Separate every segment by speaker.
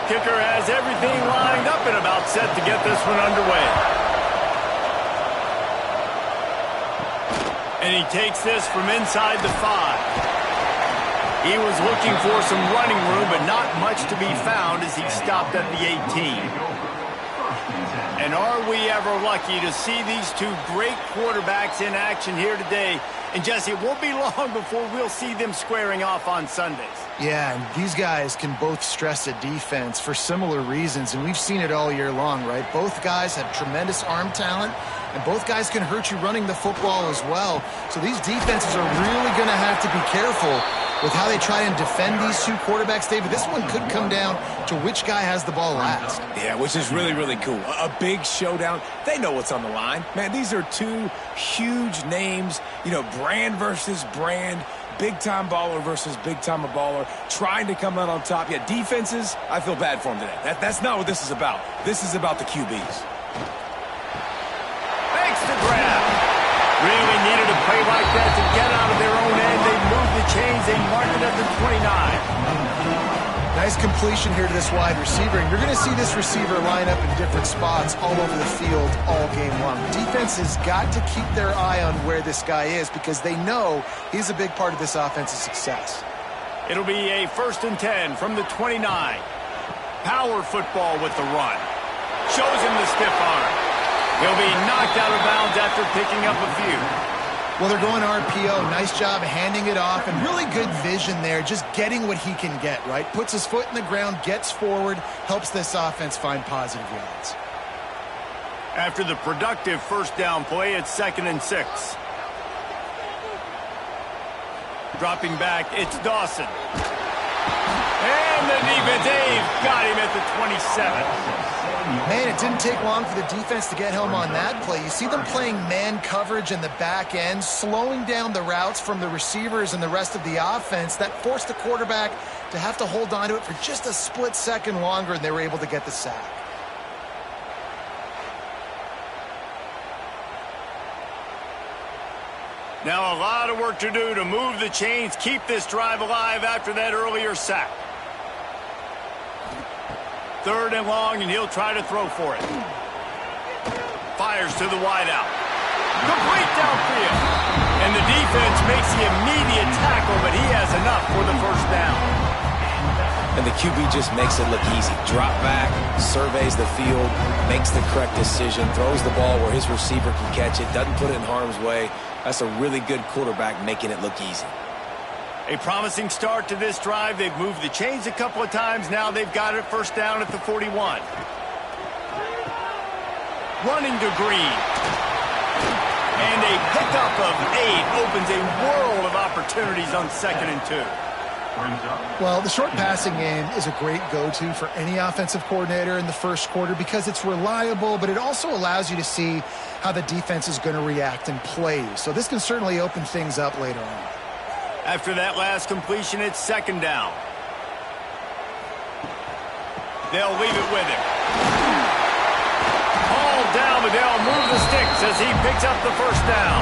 Speaker 1: Kicker has everything lined up and about set to get this one underway. And he takes this from inside the 5. He was looking for some running room, but not much to be found as he stopped at the 18. And are we ever lucky to see these two great quarterbacks in action here today? And Jesse, it won't be long before we'll see them squaring off on Sundays.
Speaker 2: Yeah, and these guys can both stress a defense for similar reasons, and we've seen it all year long, right? Both guys have tremendous arm talent, and both guys can hurt you running the football as well. So these defenses are really going to have to be careful with how they try and defend these two quarterbacks, David. This one could come down to which guy has the ball last.
Speaker 3: Yeah, which is really, really cool. A big showdown. They know what's on the line. Man, these are two huge names, you know, brand versus brand, big-time baller versus big-time baller, trying to come out on top. Yeah, defenses, I feel bad for them today. That's not what this is about. This is about the QBs.
Speaker 1: Thanks to grab. Really needed a play like that to get out of their own end. They moved the chains. They marked it at the 29.
Speaker 2: Nice completion here to this wide receiver. And you're going to see this receiver line up in different spots all over the field all game long. Defense has got to keep their eye on where this guy is because they know he's a big part of this offense's success.
Speaker 1: It'll be a 1st and 10 from the 29. Power football with the run. Shows him the stiff arm. He'll be knocked out of bounds after picking up a few.
Speaker 2: Well, they're going RPO. Nice job handing it off, and really good vision there, just getting what he can get, right? Puts his foot in the ground, gets forward, helps this offense find positive yards.
Speaker 1: After the productive first down play, it's 2nd and 6. Dropping back, it's Dawson. And the defense, they've got him at the 27.
Speaker 2: Man, it didn't take long for the defense to get home on that play. You see them playing man coverage in the back end, slowing down the routes from the receivers and the rest of the offense. That forced the quarterback to have to hold on to it for just a split second longer, and they were able to get the sack.
Speaker 1: Now a lot of work to do to move the chains, keep this drive alive after that earlier sack. 3rd and long, and he'll try to throw for it. Fires to the wideout. Complete downfield. And the defense makes the immediate tackle, but he has enough for the 1st down.
Speaker 3: And the QB just makes it look easy. Drop back, surveys the field, makes the correct decision, throws the ball where his receiver can catch it, doesn't put it in harm's way. That's a really good quarterback making it look easy.
Speaker 1: A promising start to this drive. They've moved the chains a couple of times. Now they've got it 1st down at the 41. Running to Green. And a pickup of 8 opens a world of opportunities on 2nd and 2.
Speaker 2: Well, the short passing game is a great go-to for any offensive coordinator in the first quarter because it's reliable, but it also allows you to see how the defense is going to react and play. So this can certainly open things up later on.
Speaker 1: After that last completion, it's 2nd down. They'll leave it with him. Hauled down, but they'll move the sticks as he picks up the 1st down.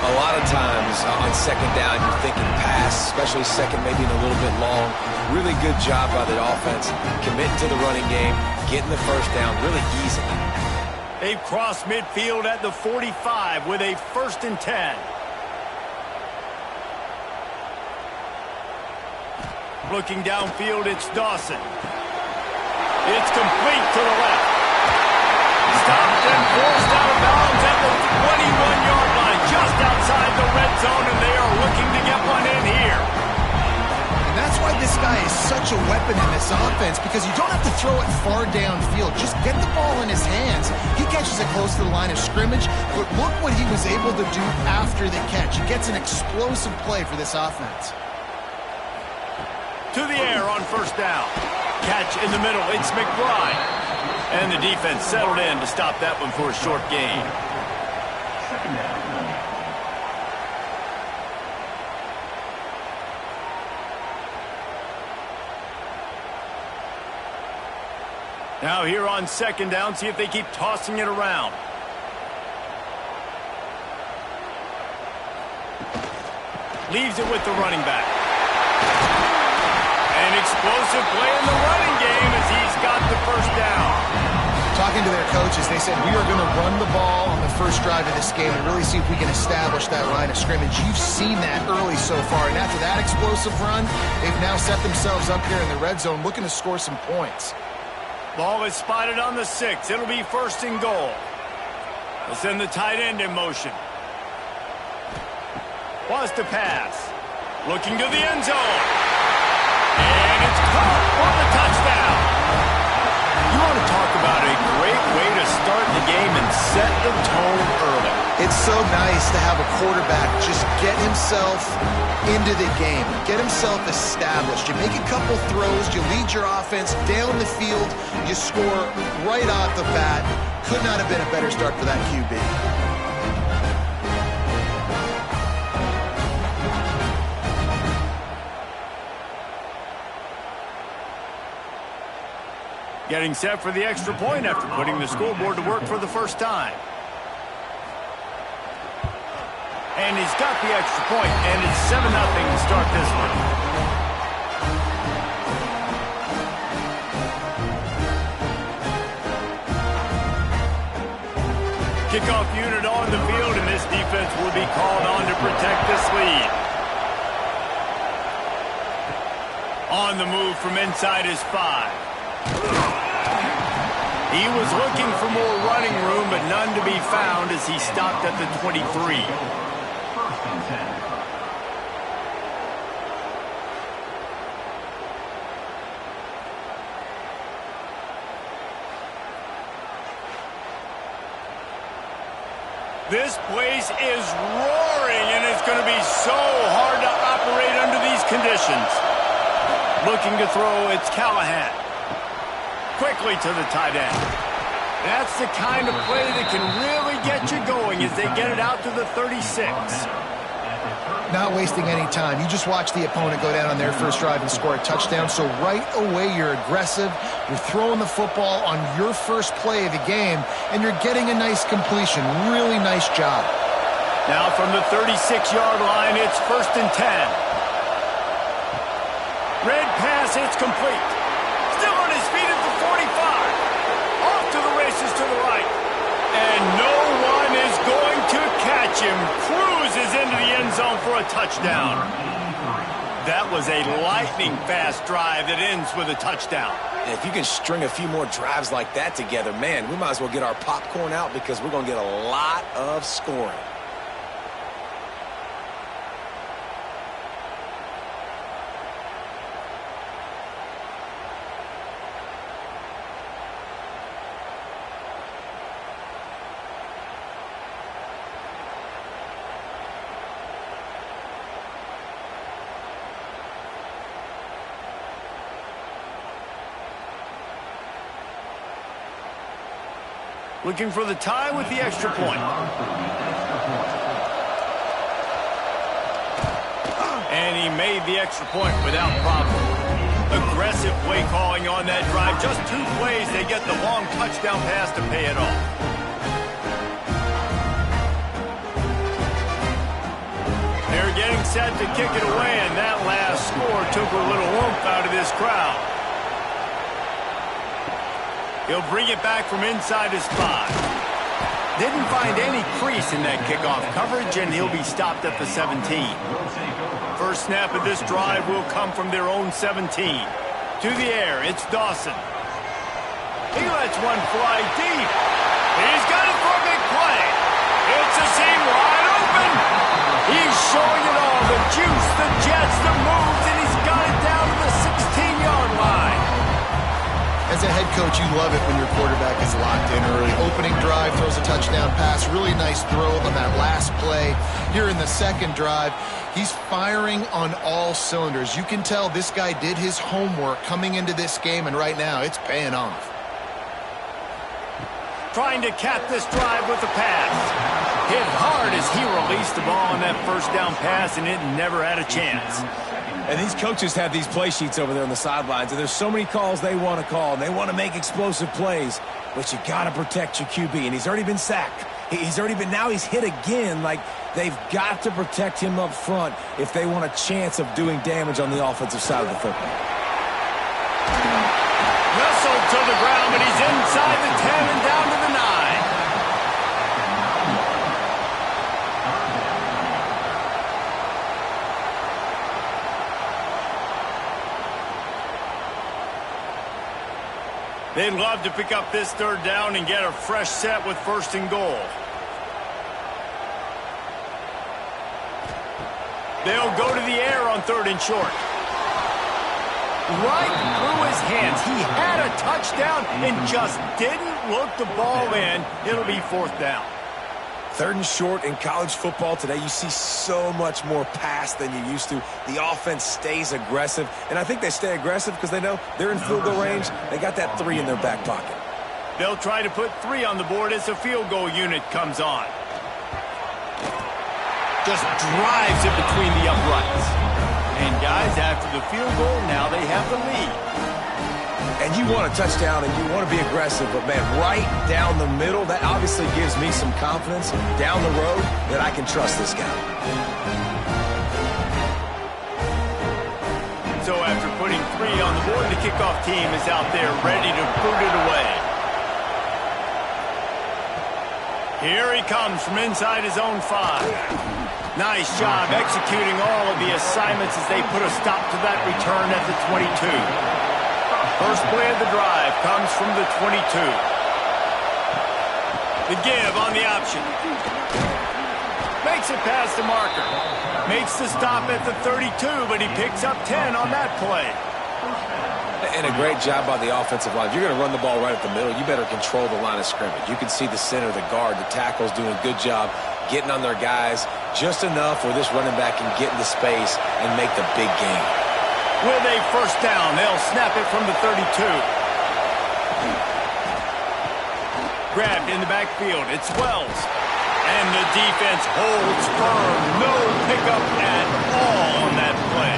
Speaker 3: A lot of times on 2nd down, you're thinking pass, especially 2nd, maybe a little bit long. Really good job by the offense, committing to the running game, getting the 1st down really easily.
Speaker 1: They've crossed midfield at the 45 with a 1st and 10. Looking downfield, it's Dawson. It's complete to the left. Stopped and forced out of bounds at the 21-yard line, just outside the red zone, and they are looking to get one in here.
Speaker 2: And that's why this guy is such a weapon in this offense, because you don't have to throw it far downfield. Just get the ball in his hands. He catches it close to the line of scrimmage, but look what he was able to do after the catch. He gets an explosive play for this offense.
Speaker 1: To the air on 1st down. Catch in the middle, it's McBride. And the defense settled in to stop that one for a short gain.
Speaker 4: 2nd down.
Speaker 1: Now here on 2nd down, see if they keep tossing it around. Leaves it with the running back. An explosive play in the running the first down.
Speaker 2: Talking to their coaches, they said, we are going to run the ball on the first drive of this game and really see if we can establish that line of scrimmage. You've seen that early so far, and after that explosive run, they've now set themselves up here in the red zone looking to score some points.
Speaker 1: Ball is spotted on the 6. It'll be first and goal. They'll send the tight end in motion. Wants to pass. Looking to the end zone. And it's caught for the touchdown. You want to talk about a great way to start the game and set the tone early.
Speaker 2: It's so nice to have a quarterback just get himself into the game, get himself established. You make a couple throws, you lead your offense down the field, you score right off the bat. Could not have been a better start for that QB.
Speaker 1: Getting set for the extra point after putting the scoreboard to work for the first time. And he's got the extra point, and it's 7-0 to start this one. Kickoff unit on the field, and this defense will be called on to protect this lead. On the move from inside his 5. He was looking for more running room, but none to be found as he stopped at the 23.
Speaker 4: First and 10.
Speaker 1: This place is roaring, and it's going to be so hard to operate under these conditions. Looking to throw, it's Callahan. Quickly to the tight end. That's the kind of play that can really get you going as they get it out to the 36.
Speaker 2: Not wasting any time. You just watch the opponent go down on their first drive and score a touchdown. So right away, you're aggressive. You're throwing the football on your first play of the game, and you're getting a nice completion. Really nice job.
Speaker 1: Now from the 36-yard line, it's first and 10. Red pass, it's complete. Still on his feet at the 45. Off to the races to the right. And no one is going to catch him. Cruises into the end zone for a touchdown. That was a lightning-fast drive that ends with a touchdown.
Speaker 3: And if you can string a few more drives like that together, man, we might as well get our popcorn out because we're going to get a lot of scoring.
Speaker 1: Looking for the tie with the extra point. And he made the extra point without problem. Aggressive play calling on that drive. Just 2 plays, they get the long touchdown pass to pay it off. They're getting set to kick it away, and that last score took a little oomph out of this crowd. He'll bring it back from inside his 5. Didn't find any crease in that kickoff coverage, and he'll be stopped at the 17. First snap of this drive will come from their own 17. To the air, it's Dawson. He lets one fly deep. He's got it for a big play. It's a seam wide open. He's showing it all, the juice, the jets, the moves, and he's got it down to the 16-yard line.
Speaker 2: As a head coach, you love it when your quarterback is locked in early. Opening drive, throws a touchdown pass. Really nice throw on that last play. Here in the second drive, he's firing on all cylinders. You can tell this guy did his homework coming into this game, and right now it's paying off.
Speaker 1: Trying to cap this drive with a pass. Hit hard as he released the ball on that first down pass, and it never had a chance.
Speaker 3: And these coaches have these play sheets over there on the sidelines, and there's so many calls they want to call, and they want to make explosive plays, but you got to protect your QB, and he's already been sacked. Now he's hit again. Like, they've got to protect him up front if they want a chance of doing damage on the offensive side of the football.
Speaker 1: Whistled to the ground, but he's inside the 10 and down to the 9. They'd love to pick up this third down and get a fresh set with 1st and goal. They'll go to the air on 3rd and short. Right through his hands. He had a touchdown and just didn't look the ball in. It'll be 4th down.
Speaker 3: 3rd and short in college football today, you see so much more pass than you used to. The offense stays aggressive, and I think they stay aggressive because they know they're in field goal range. They got that 3 in their back pocket.
Speaker 1: They'll try to put 3 on the board as the field goal unit comes on. Just drives it between the uprights. And guys, after the field goal, now they have the lead.
Speaker 3: And you want a touchdown and you want to be aggressive, but man, right down the middle, that obviously gives me some confidence down the road that I can trust this guy.
Speaker 1: So after putting 3 on the board, the kickoff team is out there ready to boot it away. Here he comes from inside his own 5. Nice job executing all of the assignments as they put a stop to that return at the 22. First play of the drive comes from the 22. The give on the option. Makes it past the marker. Makes the stop at the 32, but he picks up 10 on that play.
Speaker 3: And a great job by the offensive line. If you're going to run the ball right at the middle, you better control the line of scrimmage. You can see the center, the guard, the tackles doing a good job getting on their guys just enough where this running back can get into space and make the big game.
Speaker 1: With a 1st down, they'll snap it from the 32. Grabbed in the backfield, it's Wells. And the defense holds firm. No pickup at all on that play.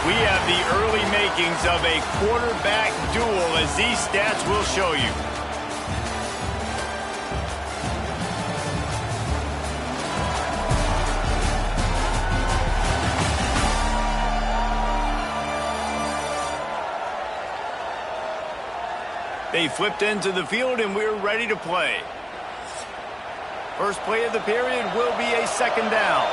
Speaker 1: We have the early makings of a quarterback duel, as these stats will show you. They flipped into the field, and we're ready to play. First play of the period will be a 2nd down.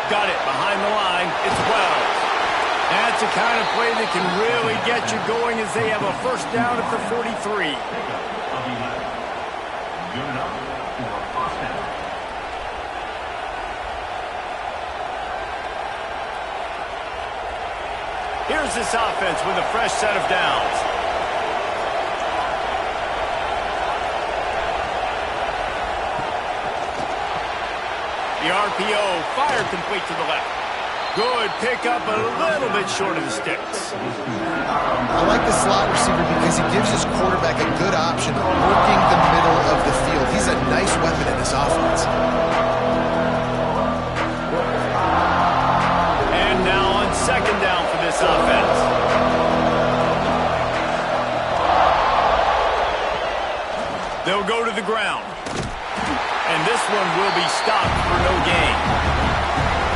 Speaker 1: Got it behind the line. It's Wells. That's the kind of play that can really get you going as they have a 1st down at the 43.
Speaker 4: Good enough for a 1st down.
Speaker 1: Here's this offense with a fresh set of downs. The RPO fired complete to the left. Good pickup, a little bit short of the sticks.
Speaker 2: I like the slot receiver because he gives his quarterback a good option of working the middle of the field. He's a nice weapon in this offense.
Speaker 1: And now on 2nd down for this offense. They'll go to the ground. And this one will be stopped for no gain.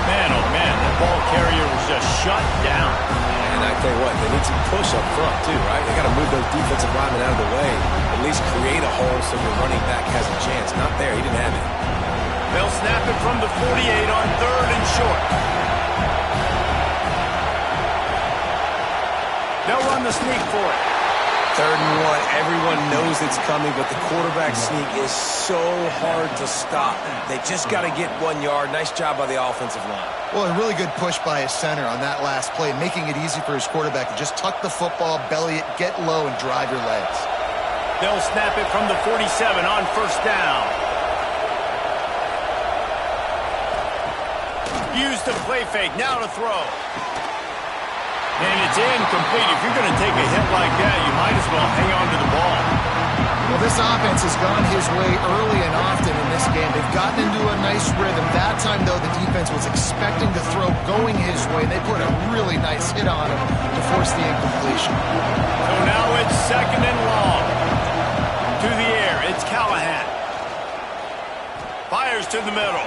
Speaker 1: Man, oh man, that ball carrier was just shut down.
Speaker 3: And I tell you what, they need some push up front too, right? They got to move those defensive linemen out of the way. At least create a hole so your running back has a chance. Not there, he didn't have it.
Speaker 1: They'll snap it from the 48 on 3rd and short. They'll run the sneak for it.
Speaker 3: 3rd and 1, everyone knows it's coming, but the quarterback sneak is so hard to stop. They just got to get 1 yard. Nice job by the offensive line.
Speaker 2: Well, a really good push by his center on that last play, making it easy for his quarterback to just tuck the football, belly it, get low, and drive your legs.
Speaker 1: They'll snap it from the 47 on 1st down. Use the play fake, now to throw. And it's incomplete. If you're going to take a hit like that, you might as well hang on to the ball.
Speaker 2: Well, this offense has gone his way early and often in this game. They've gotten into a nice rhythm. That time, though, the defense was expecting the throw going his way. They put a really nice hit on him to force the incompletion.
Speaker 1: So now it's 2nd and long. To the air, it's fires to the middle.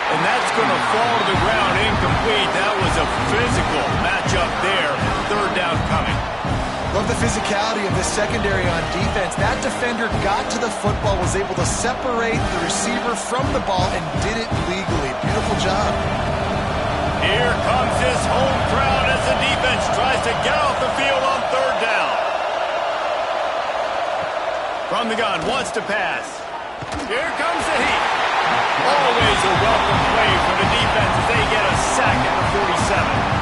Speaker 1: And that's going to fall to the ground incomplete. That was a physical matchup there. Third down coming.
Speaker 2: Love the physicality of the secondary on defense. That defender got to the football, was able to separate the receiver from the ball, and did it legally. Beautiful job.
Speaker 1: Here comes his home crowd as the defense tries to get off the field on third down. From the gun, wants to pass. Here comes the heat. Always a welcome play for the defense as they get a sack at the 47.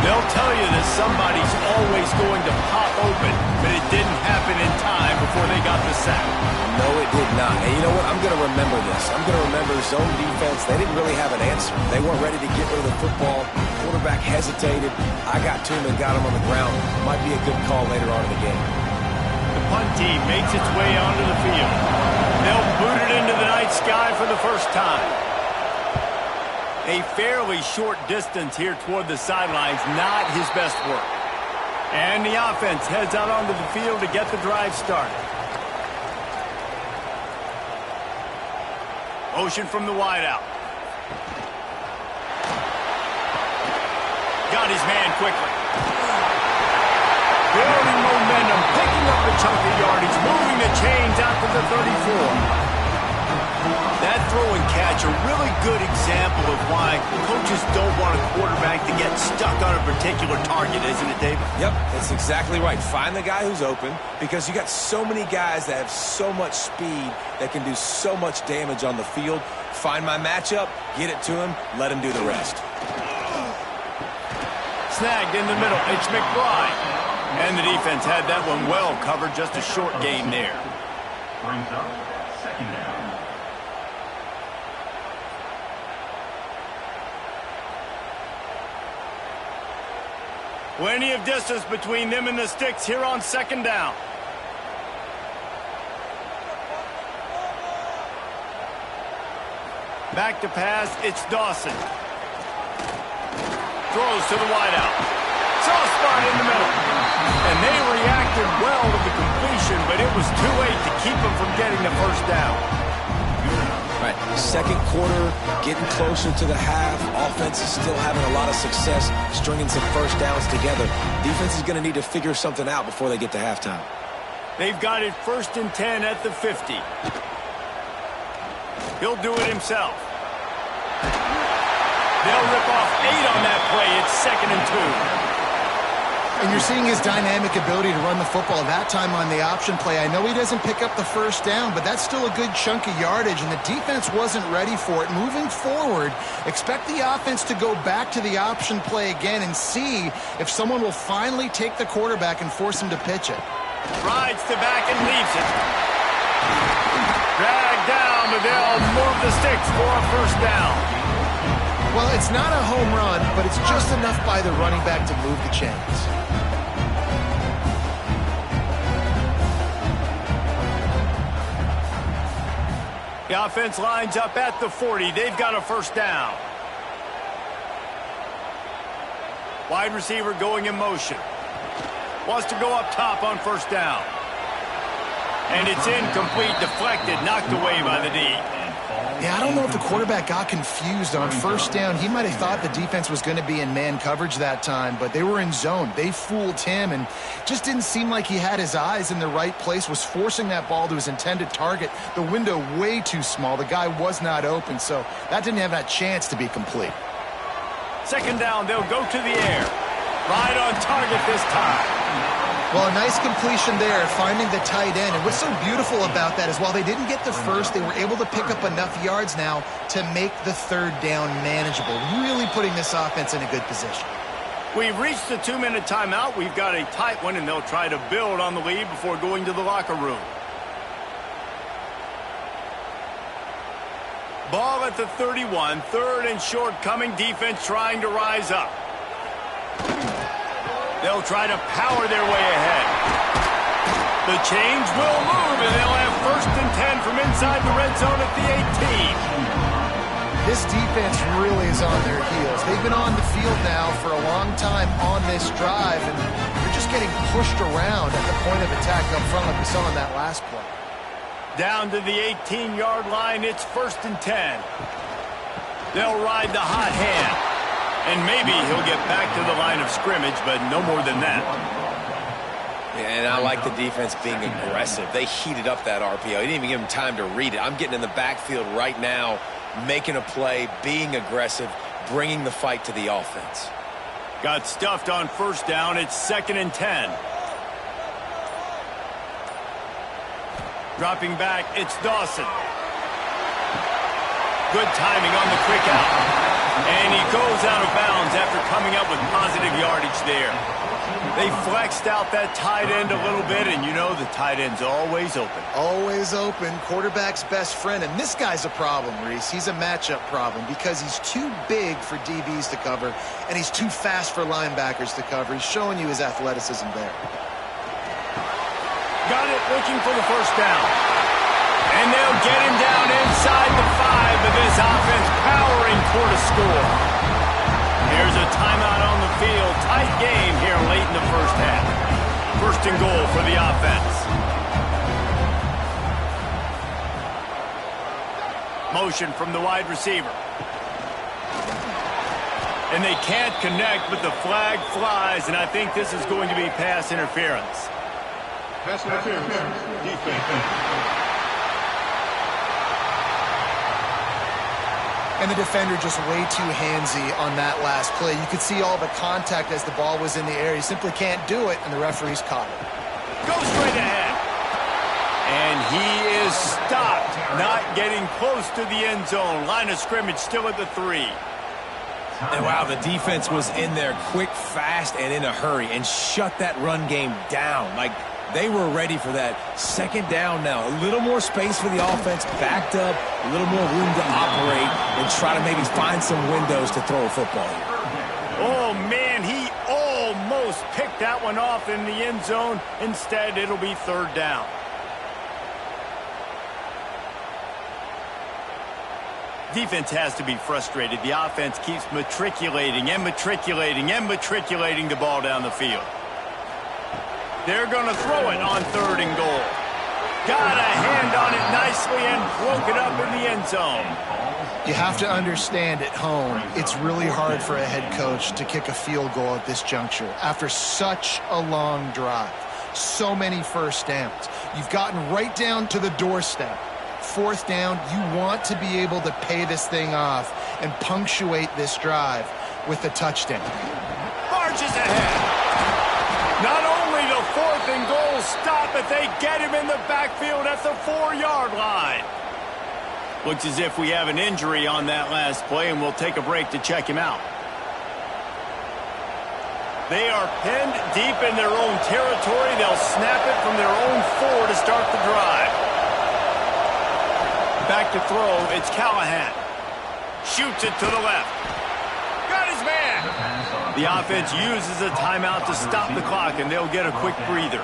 Speaker 1: They'll tell you that somebody's always going to pop open, but it didn't happen in time before they got the sack.
Speaker 3: No, it did not. And you know what? I'm going to remember this. I'm going to remember zone defense. They didn't really have an answer. They weren't ready to get rid of the football. Quarterback hesitated. I got to him and got him on the ground. Might be a good call later on in the game.
Speaker 1: The punt team makes its way onto the field. They'll boot it into the night sky for the first time. A fairly short distance here toward the sidelines, not his best work. And the offense heads out onto the field to get the drive started. Motion from the wideout. Got his man quickly. Building momentum, picking up a chunk of yardage, moving the chains out to the 34. That throw and catch, a really good example of why coaches don't want a quarterback to get stuck on a particular target, isn't it, David?
Speaker 3: Yep, that's exactly right. Find the guy who's open, because you got so many guys that have so much speed that can do so much damage on the field. Find my matchup, get it to him, let him do the rest.
Speaker 1: Snagged in the middle, it's McBride. And the defense had that one well covered, just a short gain there.
Speaker 4: Brings up second down.
Speaker 1: Plenty of distance between them and the sticks here on second down. Back to pass, it's Dawson. Throws to the wideout. Soft spot in the middle. And they reacted well to the completion, but it was too late to keep them from getting the first down.
Speaker 3: Right, second quarter, getting closer to the half. Offense is still having a lot of success stringing some first downs together. Defense is going to need to figure something out before they get to halftime.
Speaker 1: They've got it 1st and 10 at the 50. He'll do it himself. They'll rip off 8 on that play. It's 2nd and 2.
Speaker 2: And you're seeing his dynamic ability to run the football. That time on the option play, I know he doesn't pick up the first down, but that's still a good chunk of yardage, and the defense wasn't ready for it. Moving forward, expect the offense to go back to the option play again and see if someone will finally take the quarterback and force him to pitch it.
Speaker 1: Rides to back and leaves it. Dragged down, but they'll move the sticks for a first down.
Speaker 2: Well, it's not a home run, but it's just enough by the running back to move the chains.
Speaker 1: The offense lines up at the 40. They've got a first down. Wide receiver going in motion. Wants to go up top on first down. And it's incomplete, deflected, knocked away by the D.
Speaker 2: Yeah, I don't know if the quarterback got confused on first down. He might have thought the defense was going to be in man coverage that time, but they were in zone. They fooled him and just didn't seem like he had his eyes in the right place, was forcing that ball to his intended target. The window way too small. The guy was not open, so that didn't have that chance to be complete.
Speaker 1: Second down, they'll go to the air. Right on target this time.
Speaker 2: Well, a nice completion there, finding the tight end. And what's so beautiful about that is while they didn't get the first, they were able to pick up enough yards now to make the third down manageable, really putting this offense in a good position.
Speaker 1: We've reached the 2-minute timeout. We've got a tight one, and they'll try to build on the lead before going to the locker room. Ball at the 31, 3rd and short coming, defense trying to rise up. They'll try to power their way ahead. The chains will move, and they'll have 1st and 10 from inside the red zone at the 18.
Speaker 2: This defense really is on their heels. They've been on the field now for a long time on this drive, and they're just getting pushed around at the point of attack up front like we saw in that last play.
Speaker 1: Down to the 18-yard line, it's 1st and 10. They'll ride the hot hand. And maybe he'll get back to the line of scrimmage, but no more than that.
Speaker 3: Yeah, and I like the defense being aggressive. They heated up that RPO. He didn't even give him time to read it. I'm getting in the backfield right now, making a play, being aggressive, bringing the fight to the offense.
Speaker 1: Got stuffed on 1st down. It's 2nd and 10. Dropping back, it's Dawson. Good timing on the quick out. And he goes out of bounds after coming up with positive yardage there. They flexed out that tight end a little bit, and you know the tight end's always open.
Speaker 2: Always open. Quarterback's best friend. And this guy's a problem, Reese. He's a matchup problem because he's too big for DBs to cover, and he's too fast for linebackers to cover. He's showing you his athleticism there.
Speaker 1: Got it, looking for the 1st down. And they'll get him down inside the 5, but this offense powering toward a score. Here's a timeout on the field. Tight game here late in the 1st half. 1st and goal for the offense. Motion from the wide receiver. And they can't connect, but the flag flies, and I think this is going to be pass interference.
Speaker 4: Pass interference. Defense.
Speaker 2: And the defender just way too handsy on that last play. You could see all the contact as the ball was in the air. He simply can't do it, and the referee's caught it.
Speaker 1: Goes straight ahead. And he is stopped, not getting close to the end zone. Line of scrimmage still at the 3.
Speaker 3: And wow, the defense was in there quick, fast, and in a hurry and shut that run game down. Like, they were ready for that 2nd down now. A little more space for the offense, backed up, a little more room to operate, and try to maybe find some windows to throw a football here.
Speaker 1: Oh, man, he almost picked that one off in the end zone. Instead, it'll be 3rd down. Defense has to be frustrated. The offense keeps matriculating and matriculating and matriculating the ball down the field. They're going to throw it on 3rd and goal. Got a hand on it nicely and broke it up in the end zone.
Speaker 2: You have to understand at home, it's really hard for a head coach to kick a field goal at this juncture after such a long drive. So many 1st downs. You've gotten right down to the doorstep. 4th down, you want to be able to pay this thing off and punctuate this drive with a touchdown.
Speaker 1: Marches ahead. Not only the 4th and goal stop, but they get him in the backfield at the 4-yard line. Looks as if we have an injury on that last play, and we'll take a break to check him out. They are pinned deep in their own territory. They'll snap it from their own 4 to start the drive. Back to throw, it's Callahan. Shoots it to the left. Got his man. The offense uses a timeout to stop the clock, and they'll get a quick breather.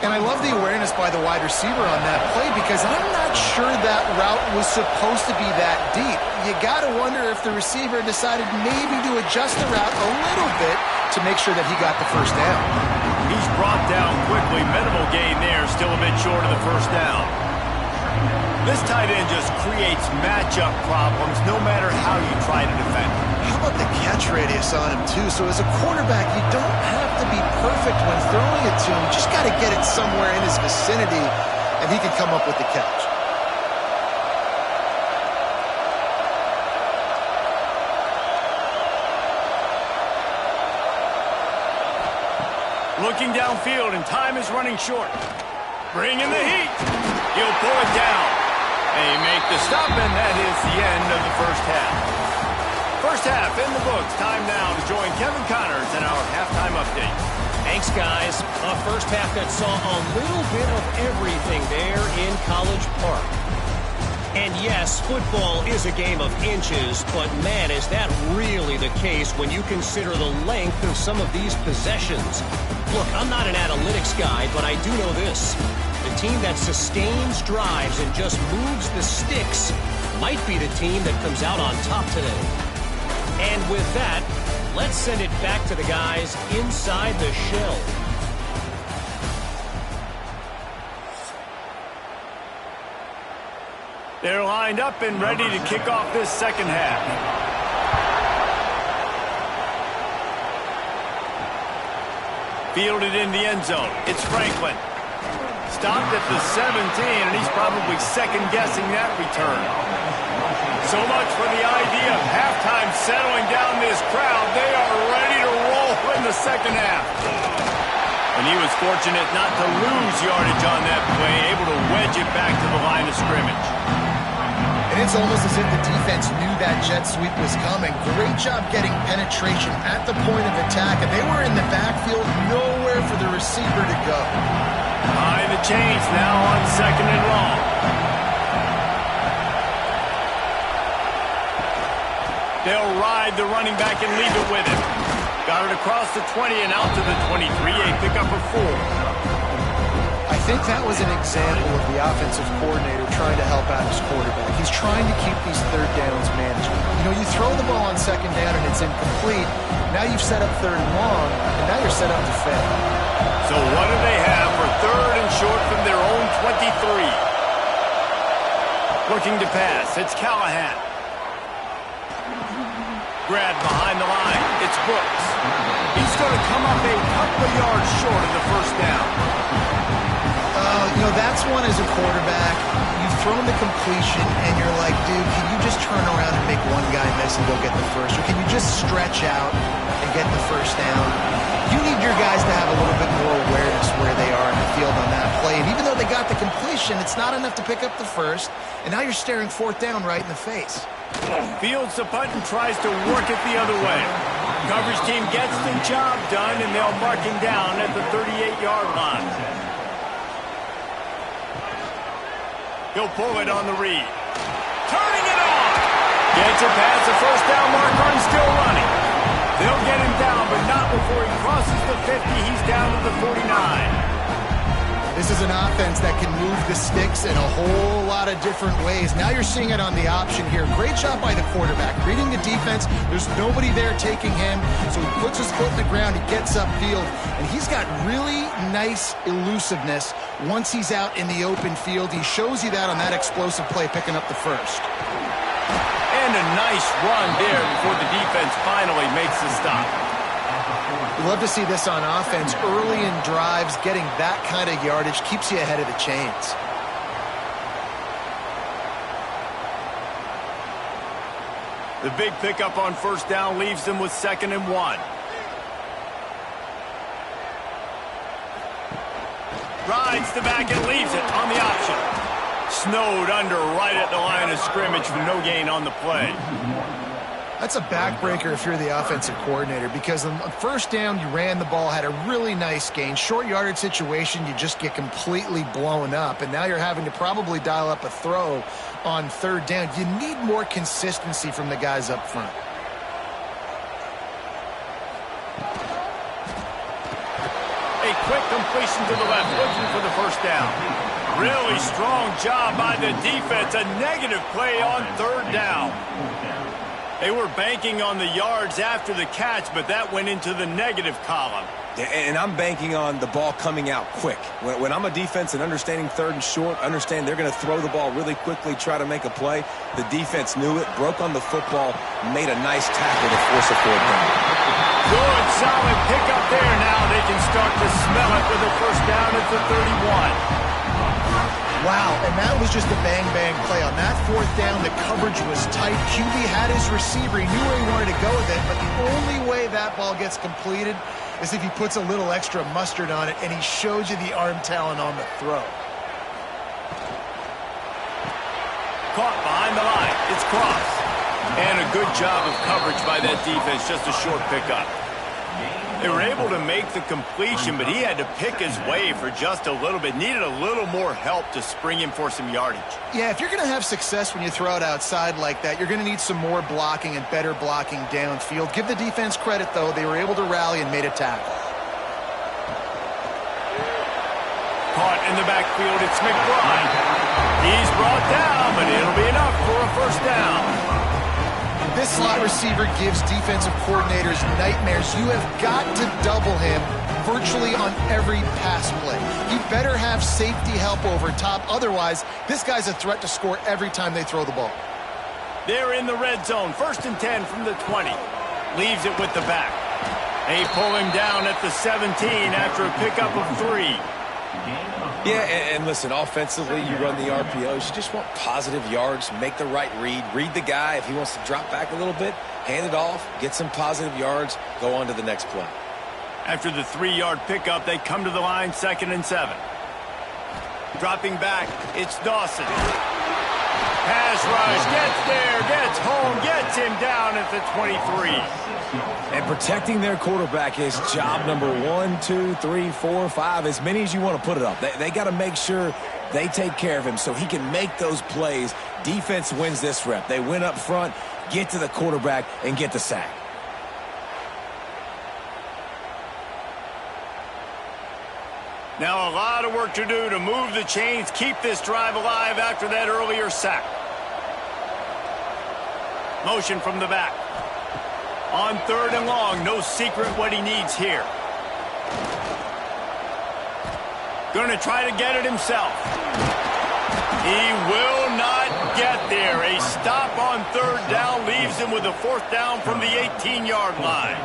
Speaker 2: And I love the awareness by the wide receiver on that play because I'm not sure that route was supposed to be that deep. You got to wonder if the receiver decided maybe to adjust the route a little bit to make sure that he got the 1st down.
Speaker 1: He's brought down quickly. Minimal gain there, still a bit short of the 1st down. This tight end just creates matchup problems no matter how you try to defend him.
Speaker 2: How about the catch radius on him, too? So as a quarterback, you don't have to be perfect when throwing it to him. You just got to get it somewhere in his vicinity, and he can come up with the catch.
Speaker 1: Looking downfield, and time is running short. Bringing the heat. He'll pull it down. They make the stop, and that is the end of the 1st half. 1st half in the books. Time now to join Kevin Connors in our halftime update.
Speaker 5: Thanks, guys. A 1st half that saw a little bit of everything there in College Park. And yes, football is a game of inches, but man, is that really the case when you consider the length of some of these possessions. Look, I'm not an analytics guy, but I do know this. The team that sustains drives and just moves the sticks might be the team that comes out on top today. And with that, let's send it back to the guys inside the shell.
Speaker 1: They're lined up and ready to kick off this second half. Fielded in the end zone. It's Franklin. Stopped at the 17, and he's probably second-guessing that return. So much for the idea of halftime settling down this crowd. They are ready to roll in the second half. And he was fortunate not to lose yardage on that play, able to wedge it back to the line of scrimmage.
Speaker 2: And it's almost as if the defense knew that jet sweep was coming. Great job getting penetration at the point of attack, and they were in the backfield, nowhere for the receiver to go.
Speaker 1: Behind the chains now on second and long. They'll ride the running back and leave it with him. Got it across the 20 and out to the 23, a pickup of 4.
Speaker 2: I think that was an example of the offensive coordinator trying to help out his quarterback. He's trying to keep these third downs manageable. You know, you throw the ball on second down and it's incomplete. Now you've set up third and long, and now you're set up to fail.
Speaker 1: So what do they have for third and short from their own 23? Looking to pass. It's Callahan. Grab behind the line. It's Brooks. He's going to come up a couple of yards short of the first down.
Speaker 2: You know, that's one as a quarterback. You've thrown the completion, and you're like, dude, can you just turn around and make one guy miss and go get the first? Or can you just stretch out and get the first down? You need your guys to have a little bit more awareness where they are in the field on that play. And even though they got the completion, it's not enough to pick up the first. And now you're staring fourth down right in the face.
Speaker 1: Fields the punt and tries to work it the other way. Coverage team gets the job done, and they'll mark him down at the 38-yard line. He'll pull it on the read. Turning it on! Gets it past the first down marker and still running. They'll get him down, but not before he crosses the 50. He's down to the 49.
Speaker 2: This is an offense that can move the sticks in a whole lot of different ways. Now you're seeing it on the option here. Great job by the quarterback. Reading the defense, there's nobody there taking him, so he puts his foot in the ground, he gets upfield, and he's got really nice elusiveness once he's out in the open field. He shows you that on that explosive play, picking up the first.
Speaker 1: And a nice run there before the defense finally makes the stop.
Speaker 2: We love to see this on offense. Early in drives, getting that kind of yardage keeps you ahead of the chains.
Speaker 1: The big pickup on first down leaves them with 2nd and 1. Rides the back and leaves it on the option. Snowed under right at the line of scrimmage for no gain on the play.
Speaker 2: That's a backbreaker if you're the offensive coordinator, because on first down, you ran the ball, had a really nice gain. Short yardage situation, you just get completely blown up, and now you're having to probably dial up a throw on third down. You need more consistency from the guys up front.
Speaker 1: A quick completion to the left, looking for the first down. Really strong job by the defense. A negative play on third down. They were banking on the yards after the catch, but that went into the negative column.
Speaker 3: Yeah, and I'm banking on the ball coming out quick. When I'm a defense and understanding third and short, understand they're going to throw the ball really quickly, try to make a play. The defense knew it, broke on the football, made a nice tackle to force a fourth down.
Speaker 1: Good, solid pickup there. Now they can start to smell it with a first down at the 31.
Speaker 2: Wow, and that was just a bang-bang play. On that fourth down, the coverage was tight. QB had his receiver. He knew where he wanted to go with it, but the only way that ball gets completed is if he puts a little extra mustard on it, and he shows you the arm talent on the throw.
Speaker 1: Caught behind the line. It's Cross. And a good job of coverage by that defense. Just a short pickup. They were able to make the completion, but he had to pick his way for just a little bit. Needed a little more help to spring him for some yardage.
Speaker 2: Yeah, if you're going to have success when you throw it outside like that, you're going to need some more blocking and better blocking downfield. Give the defense credit, though. They were able to rally and made a tackle.
Speaker 1: Caught in the backfield, it's McBride. He's brought down, but it'll be enough for a first down.
Speaker 2: This slot receiver gives defensive coordinators nightmares. You have got to double him virtually on every pass play. He better have safety help over top. Otherwise, this guy's a threat to score every time they throw the ball.
Speaker 1: They're in the red zone. 1st and 10 from the 20. Leaves it with the back. They pull him down at the 17 after a pickup of 3.
Speaker 3: Yeah, and listen, offensively, you run the RPOs. You just want positive yards, make the right read the guy. If he wants to drop back a little bit, hand it off, get some positive yards, go on to the next play.
Speaker 1: After the 3-yard pickup, they come to the line, 2nd and 7. Dropping back, it's Dawson. Pass rush, gets there, gets home, gets him down at the 23.
Speaker 3: And protecting their quarterback is job number 1, 2, 3, 4, 5, as many as you want to put it up. They got to make sure they take care of him so he can make those plays. Defense wins this rep. They win up front, get to the quarterback, and get the sack.
Speaker 1: Now a lot of work to do to move the chains, keep this drive alive after that earlier sack. Motion from the back. On 3rd and long, no secret what he needs here. Going to try to get it himself. He will not get there. A stop on 3rd down leaves him with a 4th down from the 18-yard line.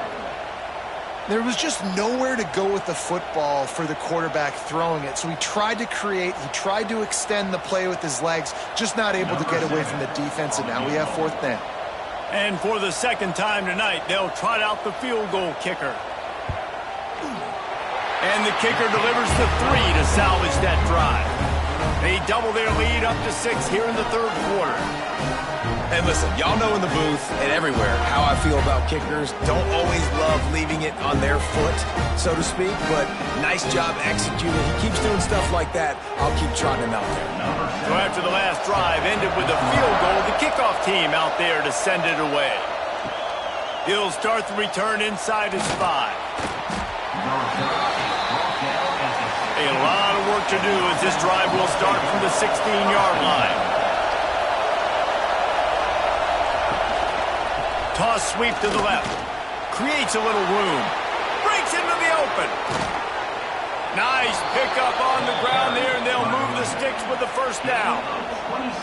Speaker 2: There was just nowhere to go with the football for the quarterback throwing it. So he tried to create, he tried to extend the play with his legs, just not able to get away from the defense, and now we have 4th down.
Speaker 1: And for the 2nd time tonight, they'll trot out the field goal kicker. And the kicker delivers the 3 to salvage that drive. They double their lead up to 6 here in the 3rd quarter.
Speaker 3: And listen, y'all know in the booth and everywhere how I feel about kickers. Don't always love leaving it on their foot, so to speak, but nice job executing. He keeps doing stuff like that. I'll keep trotting him out there.
Speaker 1: So after the last drive ended with a field goal, the kickoff team out there to send it away. He'll start the return inside his 5. A lot of work to do as this drive will start from the 16-yard line. Toss sweep to the left. Creates a little room. Breaks into the open. Nice pickup on the ground there, and they'll move the sticks with the 1st down.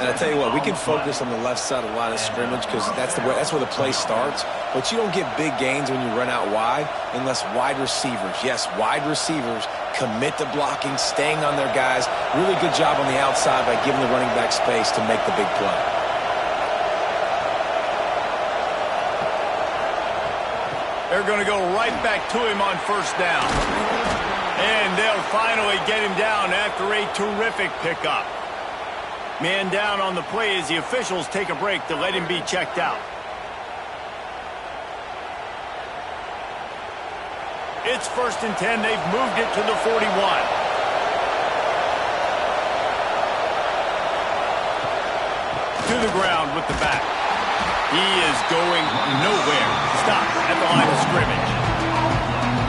Speaker 3: And I tell you what, we can focus on the left side of the line of scrimmage because that's where the play starts. But you don't get big gains when you run out wide unless wide receivers, yes, wide receivers, commit to blocking, staying on their guys. Really good job on the outside by giving the running back space to make the big play.
Speaker 1: They're going to go right back to him on 1st down. And they'll finally get him down after a terrific pickup. Man down on the play as the officials take a break to let him be checked out. It's 1st and 10. They've moved it to the 41. To the ground with the back. He is going nowhere. Stop at the line of scrimmage.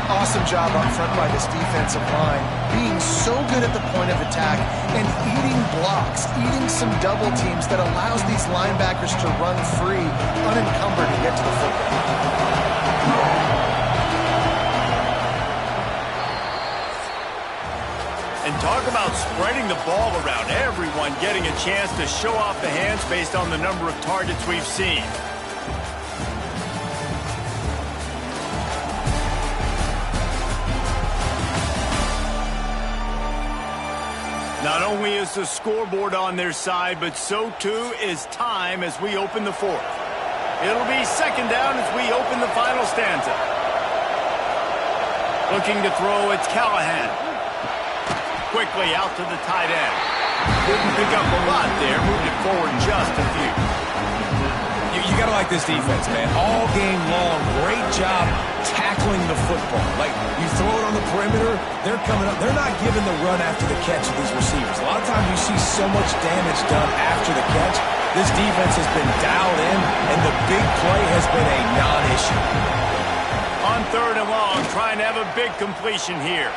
Speaker 2: Awesome job up front by this defensive line, being so good at the point of attack and eating blocks, eating some double teams that allows these linebackers to run free, unencumbered, and get to the football.
Speaker 1: And talk about spreading the ball around. Everyone getting a chance to show off the hands based on the number of targets we've seen. Not only is the scoreboard on their side, but so too is time as we open the 4th. It'll be 2nd down as we open the final stanza. Looking to throw, it's Callahan. Quickly out to the tight end. Didn't pick up a lot there, moved it forward just a few.
Speaker 3: You got to like this defense, man. All game long, great job tackling the football. Like, you throw it on the perimeter, they're coming up. They're not giving the run after the catch of these receivers. A lot of times you see so much damage done after the catch. This defense has been dialed in, and the big play has been a non-issue.
Speaker 1: On 3rd and long, trying to have a big completion here.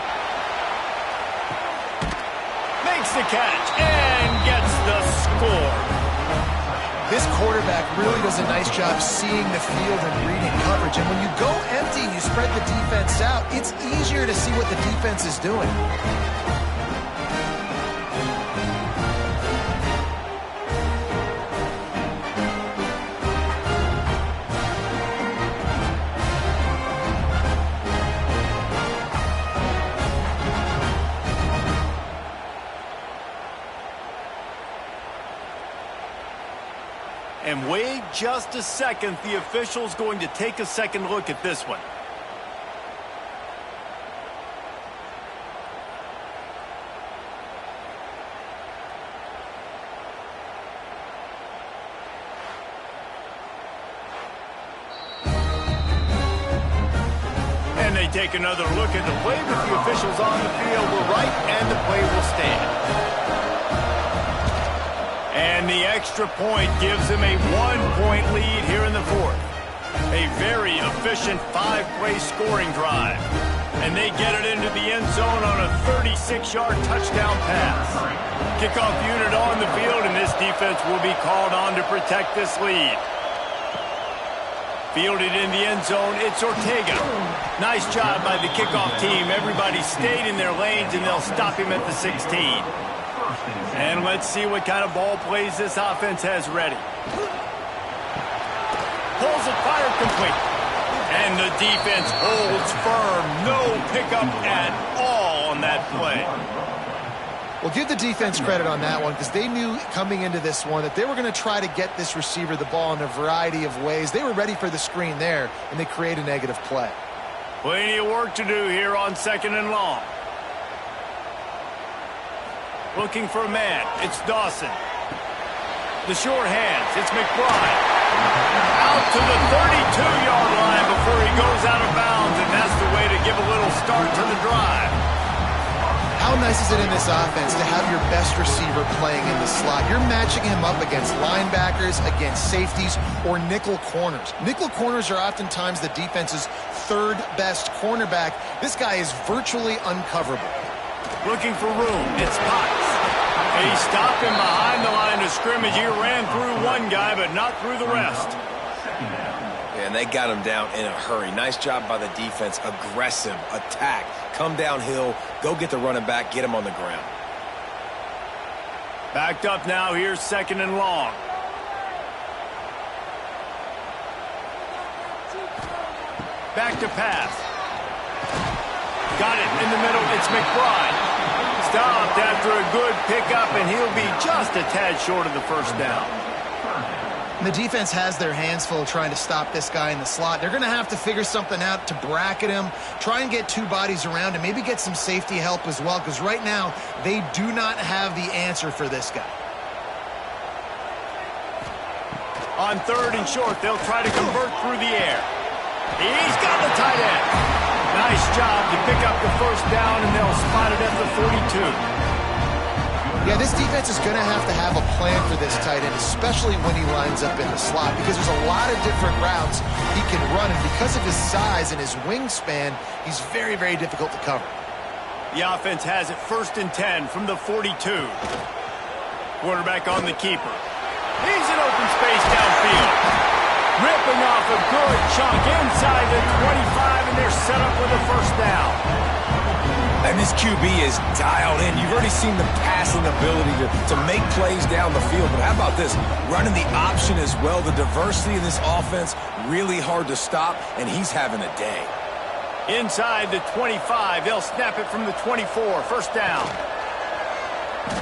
Speaker 1: Makes the catch and gets the score.
Speaker 2: This quarterback really does a nice job seeing the field and reading coverage. And when you go empty and you spread the defense out, it's easier to see what the defense is doing.
Speaker 1: And wait just a second. The official's going to take a second look at this one. And they take another look at the play, but the officials on the field were right, and the play will stand. And the extra point gives them a 1-point lead here in the fourth. A very efficient 5-play scoring drive. And they get it into the end zone on a 36-yard touchdown pass. Kickoff unit on the field, and this defense will be called on to protect this lead. Fielded in the end zone, it's Ortega. Nice job by the kickoff team. Everybody stayed in their lanes, and they'll stop him at the 16. And let's see what kind of ball plays this offense has ready. Pulls it, fire complete. And the defense holds firm. No pickup at all on that play.
Speaker 2: Well, give the defense credit on that one because they knew coming into this one that they were going to try to get this receiver the ball in a variety of ways. They were ready for the screen there, and they create a negative play.
Speaker 1: Plenty of work to do here on 2nd and long. Looking for a man. It's Dawson. The short hands. It's McBride. Out to the 32-yard line before he goes out of bounds, and that's the way to give a little start to the drive.
Speaker 2: How nice is it in this offense to have your best receiver playing in the slot? You're matching him up against linebackers, against safeties, or nickel corners. Nickel corners are oftentimes the defense's third best cornerback. This guy is virtually uncoverable.
Speaker 1: Looking for room. It's Potts. He stopped him behind the line of scrimmage. He ran through one guy, but not through the rest.
Speaker 3: And they got him down in a hurry. Nice job by the defense. Aggressive attack. Come downhill. Go get the running back. Get him on the ground.
Speaker 1: Backed up now. Here's 2nd and long. Back to pass. Got it in the middle. It's McBride. Stopped after a good pickup, and he'll be just a tad short of the first down.
Speaker 2: The defense has their hands full trying to stop this guy in the slot. They're going to have to figure something out to bracket him, try and get two bodies around him, maybe get some safety help as well, because right now they do not have the answer for this guy.
Speaker 1: On 3rd and short, they'll try to convert through the air. He's got the tight end. Nice job to pick up the first down, and they'll spot it at the 42.
Speaker 2: Yeah, this defense is going to have a plan for this tight end, especially when he lines up in the slot, because there's a lot of different routes he can run, and because of his size and his wingspan, he's very, very difficult to cover.
Speaker 1: The offense has it 1st and 10 from the 42. Quarterback on the keeper. He's in open space downfield. Ripping off a good chunk inside the 25, and they're set up with a first down.
Speaker 3: And this QB is dialed in. You've already seen the passing ability to make plays down the field. But how about this? Running the option as well. The diversity in this offense, really hard to stop, and he's having a day.
Speaker 1: Inside the 25, they'll snap it from the 24. First down.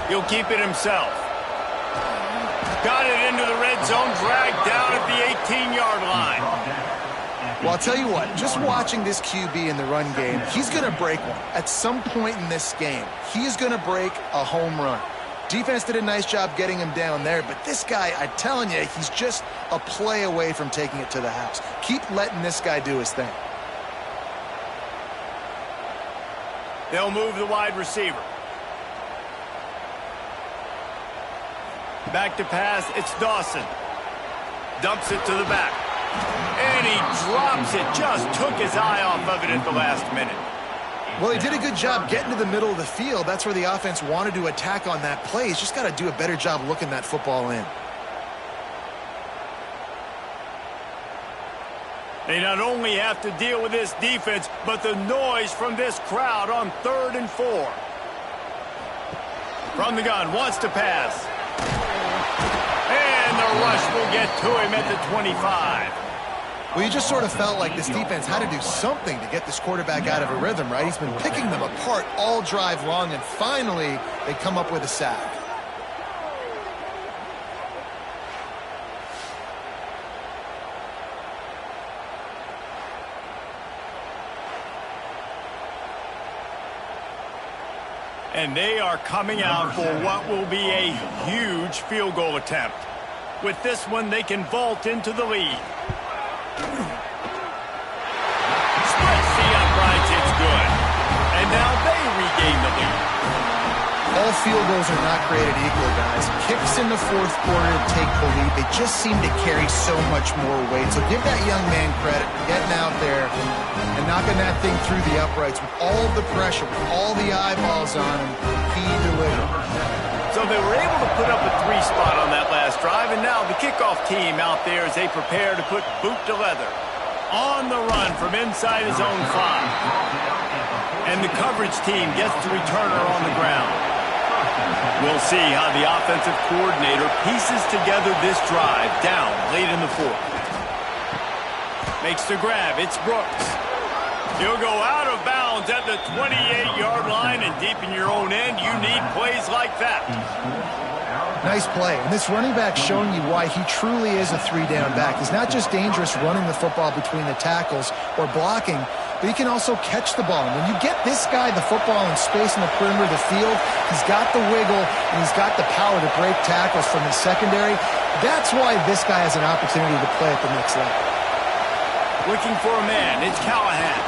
Speaker 1: He'll keep it himself. Got it into the red zone, dragged down at the 18-yard line.
Speaker 2: Well, I'll tell you what, just watching this QB in the run game, he's going to break one. At some point in this game, he is going to break a home run. Defense did a nice job getting him down there, but this guy, I'm telling you, he's just a play away from taking it to the house. Keep letting this guy do his thing.
Speaker 1: They'll move the wide receiver. Back to pass, it's Dawson. Dumps it to the back. And he drops it, just took his eye off of it at the last minute.
Speaker 2: Well, he did a good job getting to the middle of the field. That's where the offense wanted to attack on that play. He's just got to do a better job looking that football in.
Speaker 1: They not only have to deal with this defense, but the noise from this crowd on 3rd and 4. From the gun, wants to pass. And the rush will get to him at the 25.
Speaker 2: Well, you just sort of felt like this defense had to do something to get this quarterback out of a rhythm, right? He's been picking them apart all drive long, and finally they come up with a sack.
Speaker 1: And they are coming out for what will be a huge field goal attempt. With this one, they can vault into the lead. Splits the uprights, it's good. And now they regain the lead.
Speaker 2: All field goals are not created equal, guys. Kicks in the 4th quarter to take the lead. They just seem to carry so much more weight. So give that young man credit for getting out there and knocking that thing through the uprights with all the pressure, with all the eyeballs on him. He delivered.
Speaker 1: So they were able to put up a 3 spot on that last drive, and now the kickoff team out there as they prepare to put boot to leather. On the run from inside his own 5. And the coverage team gets the returner on the ground. We'll see how the offensive coordinator pieces together this drive down late in the 4th. Makes the grab. It's Brooks. He'll go out of bounds at the 28-yard line, and deep in your own end, you need plays like that.
Speaker 2: Nice play. And this running back showing you why he truly is a 3-down back. He's not just dangerous running the football between the tackles or blocking, but he can also catch the ball. And when you get this guy the football in space in the perimeter of the field, he's got the wiggle and he's got the power to break tackles from the secondary. That's why this guy has an opportunity to play at the next level.
Speaker 1: Looking for a man, it's Callahan.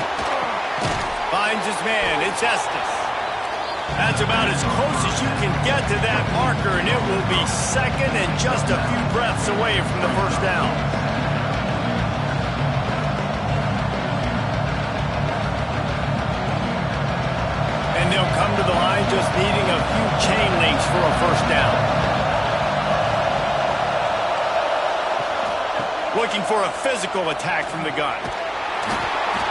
Speaker 1: Finds his man, it's Estes. That's about as close as you can get to that marker, and it will be second and just a few breaths away from the first down. And they'll come to the line just needing a few chain links for a first down. Looking for a physical attack from the gun.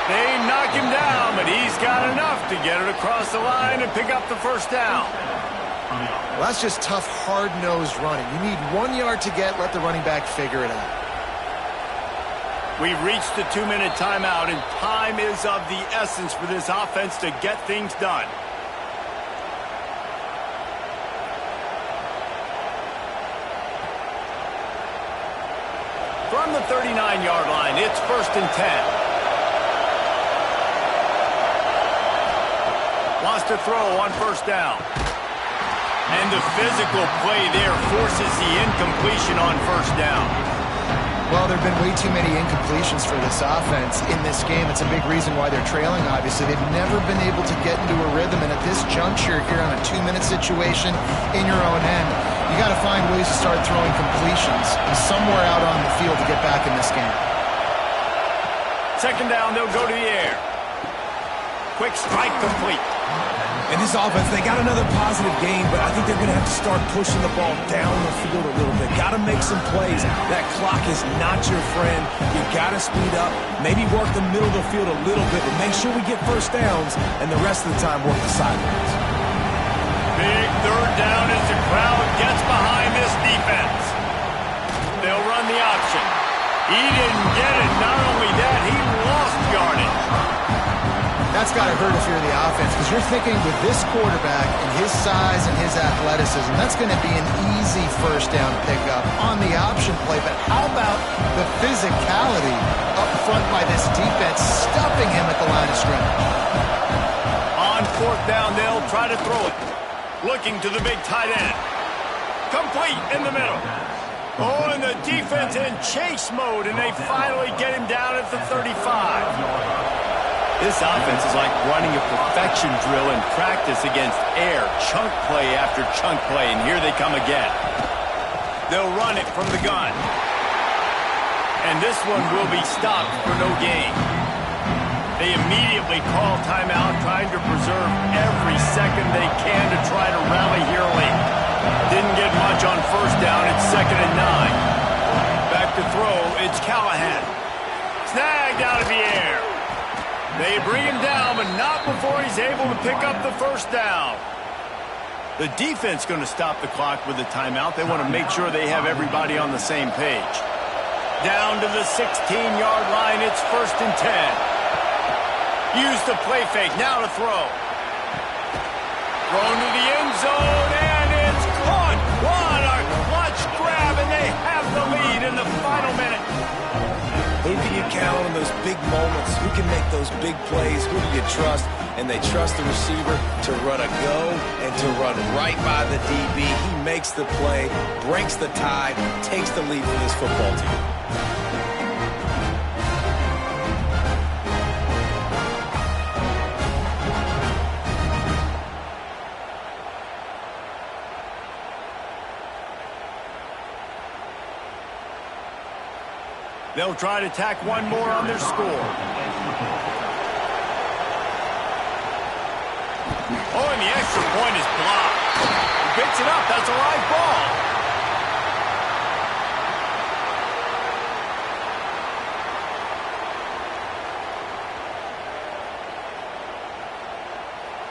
Speaker 1: They knock him down, but he's got enough to get it across the line and pick up the first down.
Speaker 2: Well, that's just tough, hard-nosed running. You need 1 yard to get, let the running back figure it out.
Speaker 1: We've reached the 2-minute timeout, and time is of the essence for this offense to get things done. From the 39-yard line, it's 1st and 10. Wants to throw on first down. And the physical play there forces the incompletion on first down.
Speaker 2: Well, there have been way too many incompletions for this offense in this game. It's a big reason why they're trailing, obviously. They've never been able to get into a rhythm, and at this juncture here on a 2-minute situation in your own end, you got to find ways to start throwing completions somewhere out on the field to get back in this game.
Speaker 1: Second down, they'll go to the air. Quick strike complete.
Speaker 3: In this offense, they got another positive game, but I think they're going to have to start pushing the ball down the field a little bit. Got to make some plays. That clock is not your friend. You got to speed up, maybe work the middle of the field a little bit, but make sure we get first downs, and the rest of the time work the sidelines.
Speaker 1: Big third down as the crowd gets behind this defense. They'll run the option. He didn't get it. Not only that, he lost yardage.
Speaker 2: That's got to hurt if you're the offense, because you're thinking with this quarterback and his size and his athleticism, that's going to be an easy first down pickup on the option play. But how about the physicality up front by this defense, stuffing him at the line of scrimmage?
Speaker 1: On fourth down, they'll try to throw it. Looking to the big tight end. Complete in the middle. Oh, and the defense in chase mode, and they finally get him down at the 35. This offense is like running a perfection drill in practice against air. Chunk play after chunk play, and here they come again. They'll run it from the gun. And this one will be stopped for no gain. They immediately call timeout, trying to preserve every second they can to try to rally here late. Didn't get much on first down. It's 2nd and 9. Back to throw. It's Callahan. Snagged dived out of the air. They bring him down, but not before he's able to pick up the first down. The defense going to stop the clock with a timeout. They want to make sure they have everybody on the same page. Down to the 16-yard line. It's 1st and 10. Use the play fake. Now to throw. Thrown to the end zone, and it's caught. What a clutch grab, and they have the lead in the final minute.
Speaker 3: Who can you count on those big moments? Who can make those big plays? Who do you trust? And they trust the receiver to run a go and to run right by the DB. He makes the play, breaks the tie, takes the lead for this football team.
Speaker 1: They'll try to tack one more on their score. Oh, and the extra point is blocked. He picks it up. That's a live ball.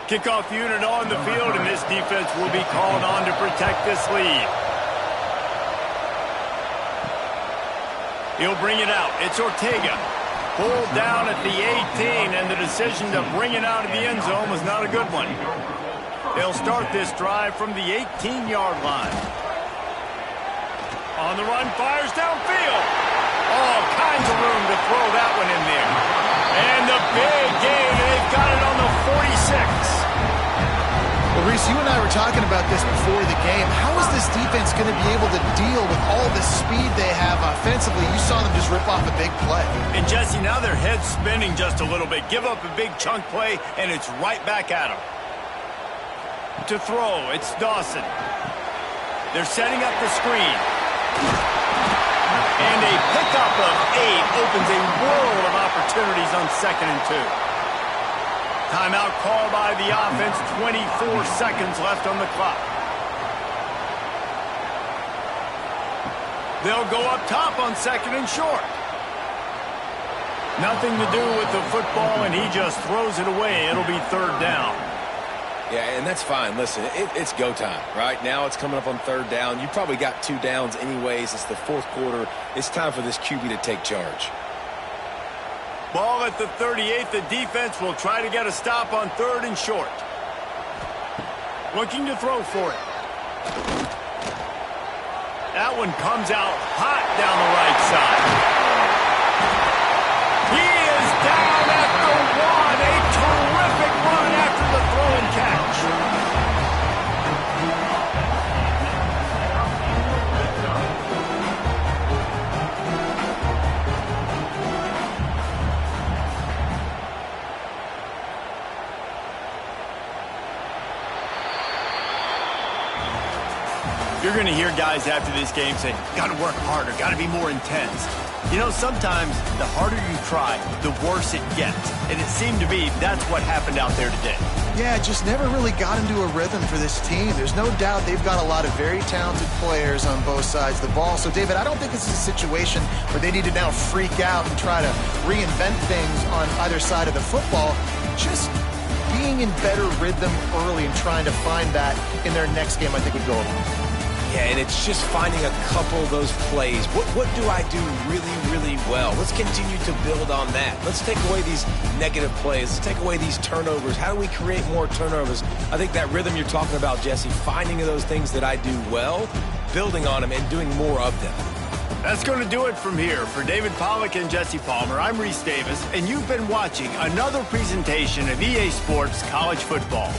Speaker 1: Kickoff unit on the field, and this defense will be called on to protect this lead. He'll bring it out. It's Ortega. Pulled down at the 18, and the decision to bring it out of the end zone was not a good one. They'll start this drive from the 18-yard line. On the run, fires downfield. All kinds of room to throw that one in there. And the big gain, they've got it on the 46.
Speaker 2: Well, Reese, you and I were talking about this before the game. How is this defense going to be able to deal with all the speed they have offensively? You saw them just rip off a big play.
Speaker 1: And, Jesse, now their head's spinning just a little bit. Give up a big chunk play, and it's right back at them. To throw, it's Dawson. They're setting up the screen. And a pickup of 8 opens a world of opportunities on 2nd and 2. Timeout called by the offense, 24 seconds left on the clock. They'll go up top on 2nd and short. Nothing to do with the football, and he just throws it away. It'll be 3rd down.
Speaker 3: Yeah, and that's fine. Listen, it's go time, right? Now it's coming up on 3rd down. You probably got 2 downs anyways. It's the 4th quarter. It's time for this QB to take charge.
Speaker 1: Ball at the 38. The defense will try to get a stop on 3rd and short. Looking to throw for it. That one comes out hot down the right side. He is down at the 1. A terrific run after the throw and catch. You're going to hear guys after this game say, got to work harder, got to be more intense. You know, sometimes the harder you try, the worse it gets. And it seemed to me that's what happened out there today.
Speaker 2: Yeah, just never really got into a rhythm for this team. There's no doubt they've got a lot of very talented players on both sides of the ball. So, David, I don't think this is a situation where they need to now freak out and try to reinvent things on either side of the football. Just being in better rhythm early and trying to find that in their next game, I think would go a long way.
Speaker 3: Yeah, and it's just finding a couple of those plays. What do I do really, really well? Let's continue to build on that. Let's take away these negative plays. Let's take away these turnovers. How do we create more turnovers? I think that rhythm you're talking about, Jesse, finding those things that I do well, building on them, and doing more of them.
Speaker 1: That's going to do it from here. For David Pollack and Jesse Palmer, I'm Reese Davis, and you've been watching another presentation of EA Sports College Football.